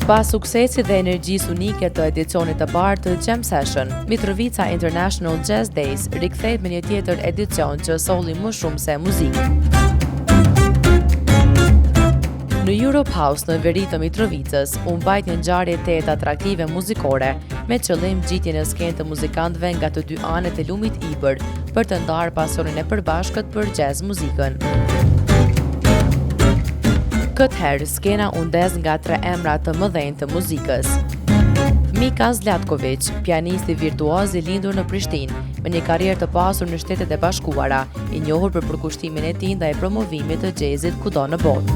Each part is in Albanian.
Pas suksesit dhe energjisë unike të edicionit të parë të Jam Session, Mitrovica International Jazz Days rikthehet me një tjetër edicion që solli më shumë se muzikë. Në Europe House në veri të Mitrovicës, u mbajt një ngjarje tetë atraktive muzikore, me qëllim gjitjen e skenë të muzikantëve nga të dy anët e lumit Ibër për të ndarë pasionin e përbashkët për jazz muzikën. Këtë herë, skena u ndez nga 3 emra të mëdhenj të muzikës. Mika Zlatković, pianisti virtuoz i lindur në Prishtinë, me një karrierë të pasur në Shtetet e Bashkuara, i njohur për përkushtimin e tij ndaj promovimit të jazzit kudo në botë.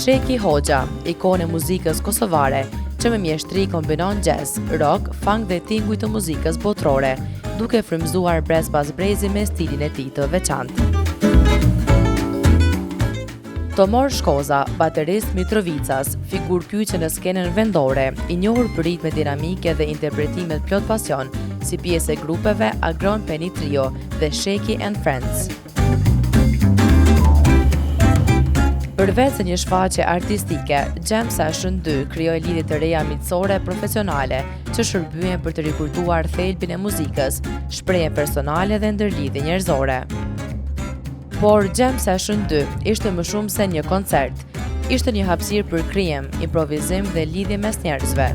Sheki Hoxha, ikone muzikës kosovare, që me mjeshtri kombinon jazz, rock, funk dhe tinguj të muzikës botërore, duke frymëzuar brez pas brezi me stilin e tij të veçantë. Tomor Shkoza, baterist Mitrovicas, figur kyçe në skenën vendore, i njohur për ritme dinamike dhe interpretimet plot pasion, si pjesë e grupeve Agron Penny Trio dhe Sheki and Friends. Përveç se një shfaqje artistike, Jam Session 2 krijoi lidhje të reja miqësore profesionale që shërbyen për të rikurtuar thelbin e muzikës, shprehje personale dhe ndërlidhje njerëzore. Por Jam Session 2 ishte më shumë se një koncert. Ishte një hapësirë për krijem, improvizim dhe lidhje mes njerëzve.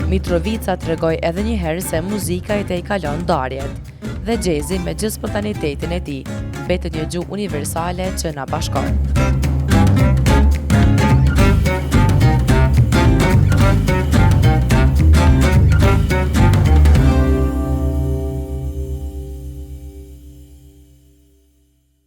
Mitrovica tregoi edhe një herë se muzika i kalon ndarjet, dhe jazzi me gjithë spontanitetin e tij, betet një gjuhë universale që na bashkon.